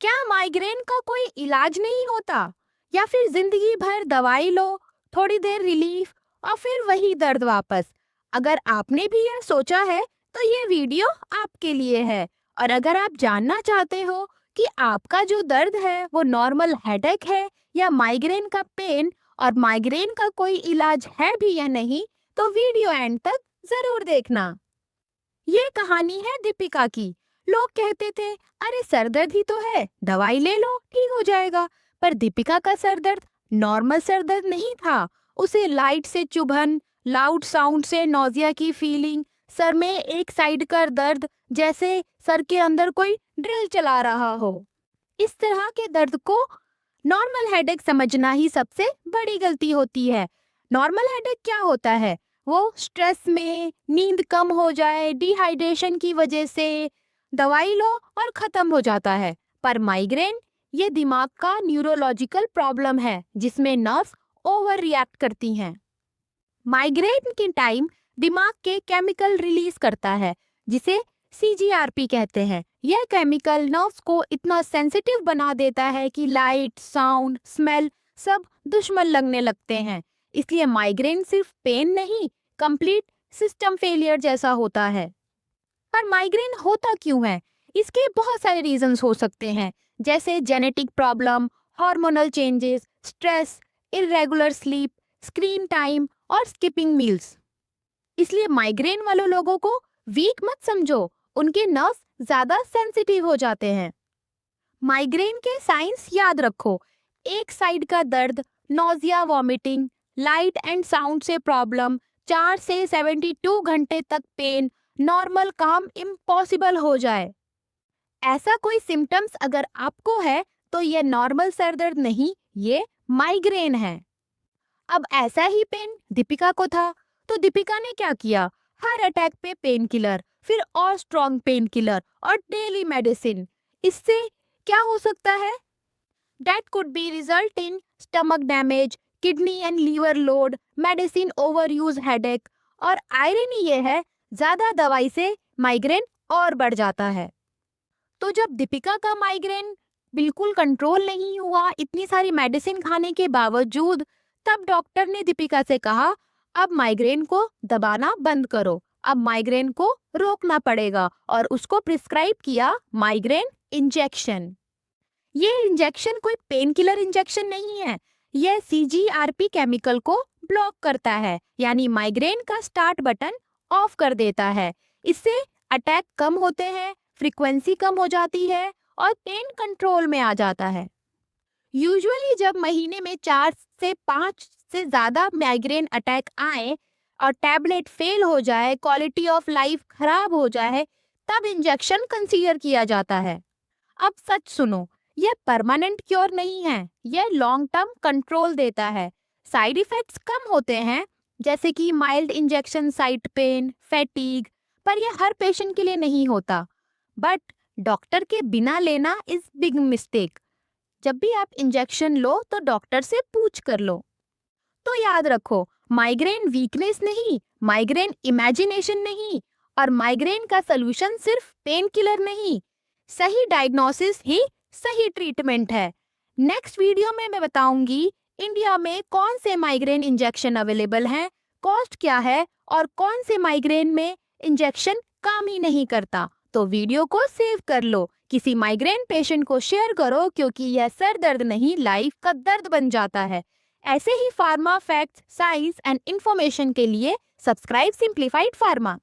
क्या माइग्रेन का कोई इलाज नहीं होता? या फिर जिंदगी भर दवाई लो, थोड़ी देर रिलीफ और फिर वही दर्द वापस? अगर आपने भी यह सोचा है तो ये वीडियो आपके लिए है। और अगर आप जानना चाहते हो कि आपका जो दर्द है वो नॉर्मल हेडेक है या माइग्रेन का पेन और माइग्रेन का कोई इलाज है भी या नहीं, तो वीडियो एंड तक जरूर देखना। ये कहानी है दीपिका की। लोग कहते थे, अरे सर दर्द ही तो है, दवाई ले लो ठीक हो जाएगा। पर दीपिका का सर दर्द नॉर्मल सर दर्द नहीं था। उसे लाइट से चुभन, लाउड साउंड से नौजिया की फीलिंग, सर में एक साइड का दर्द, जैसे सर के अंदर कोई ड्रिल चला रहा हो। इस तरह के दर्द को नॉर्मल हेडेक समझना ही सबसे बड़ी गलती होती है। नॉर्मल हेडेक क्या होता है? वो स्ट्रेस में नींद कम हो जाए, डिहाइड्रेशन की वजह से, दवाई लो और खत्म हो जाता है। पर माइग्रेन ये दिमाग का न्यूरोलॉजिकल प्रॉब्लम है जिसमें नर्व्स ओवर रिएक्ट करती हैं। माइग्रेन के टाइम दिमाग के केमिकल रिलीज करता है जिसे सीजीआरपी कहते हैं। यह केमिकल नर्व्स को इतना सेंसिटिव बना देता है कि लाइट, साउंड, स्मेल सब दुश्मन लगने लगते हैं। इसलिए माइग्रेन सिर्फ पेन नहीं, कंप्लीट सिस्टम फेलियर जैसा होता है। पर माइग्रेन होता क्यों है? इसके बहुत सारे रीजंस हो सकते हैं, जैसे genetic problem, hormonal changes, stress, irregular sleep, screen time और स्किपिंग मील्स। इसलिए माइग्रेन वाले लोगों को वीक मत समझो, उनके नर्व्स ज्यादा सेंसिटिव हो जाते हैं। माइग्रेन के साइंस याद रखो: एक साइड का दर्द, nausea, vomiting, light and sound से प्रॉब्लम, 4 से 72 घंटे तक पेन, नॉर्मल काम इम्पॉसिबल हो जाए। ऐसा कोई सिम्टम्स अगर आपको है तो ये नॉर्मल सर दर्द नहीं, ये माइग्रेन है। अब ऐसा ही पेन दीपिका को था, तो दीपिका ने क्या किया? हर अटैक पे पेन किलर, फिर और स्ट्रॉन्ग पेन किलर और डेली मेडिसिन। इससे क्या हो सकता है? That could be result in stomach damage, kidney and liver load, medicine overuse, headache। और आयरनी ये है, ज्यादा दवाई से माइग्रेन और बढ़ जाता है। तो जब दीपिका का माइग्रेन बिल्कुल कंट्रोल नहीं हुआ इतनी सारी मेडिसिन खाने के बावजूद, तब डॉक्टर ने दीपिका से कहा, अब माइग्रेन को दबाना बंद करो, अब माइग्रेन को रोकना पड़ेगा, और उसको प्रिस्क्राइब किया माइग्रेन इंजेक्शन। ये इंजेक्शन कोई पेन किलर इंजेक्शन नहीं है, यह सीजीआरपी केमिकल को ब्लॉक करता है, यानी माइग्रेन का स्टार्ट बटन ऑफ कर देता है। इससे अटैक कम होते हैं, फ्रीक्वेंसी कम हो जाती है और पेन कंट्रोल में आ जाता है। यूजुअली जब महीने में 4 से 5 से ज्यादा माइग्रेन अटैक आए और टैबलेट फेल हो जाए, क्वालिटी ऑफ लाइफ खराब हो जाए, तब इंजेक्शन कंसीडर किया जाता है। अब सच सुनो, यह परमानेंट क्योर नहीं है, यह लॉन्ग टर्म कंट्रोल देता है। साइड इफेक्ट्स कम होते हैं, जैसे कि mild injection site pain, fatigue, पर यह हर पेशेंट के लिए नहीं होता। बट डॉक्टर के बिना लेना इज बिग मिस्टेक। जब भी आप इंजेक्शन लो तो डॉक्टर से पूछ कर लो। तो याद रखो, माइग्रेन वीकनेस नहीं, माइग्रेन इमेजिनेशन नहीं, और माइग्रेन का सलूशन सिर्फ पेन किलर नहीं, सही डायग्नोसिस ही सही ट्रीटमेंट है। नेक्स्ट वीडियो में मैं बताऊंगी इंडिया में कौन से माइग्रेन इंजेक्शन अवेलेबल हैं, कॉस्ट क्या है और कौन से माइग्रेन में इंजेक्शन काम ही नहीं करता। तो वीडियो को सेव कर लो, किसी माइग्रेन पेशेंट को शेयर करो, क्योंकि यह सर दर्द नहीं, लाइफ का दर्द बन जाता है। ऐसे ही pharma facts, science and information के लिए सब्सक्राइब सिंप्लीफाइड फार्मा।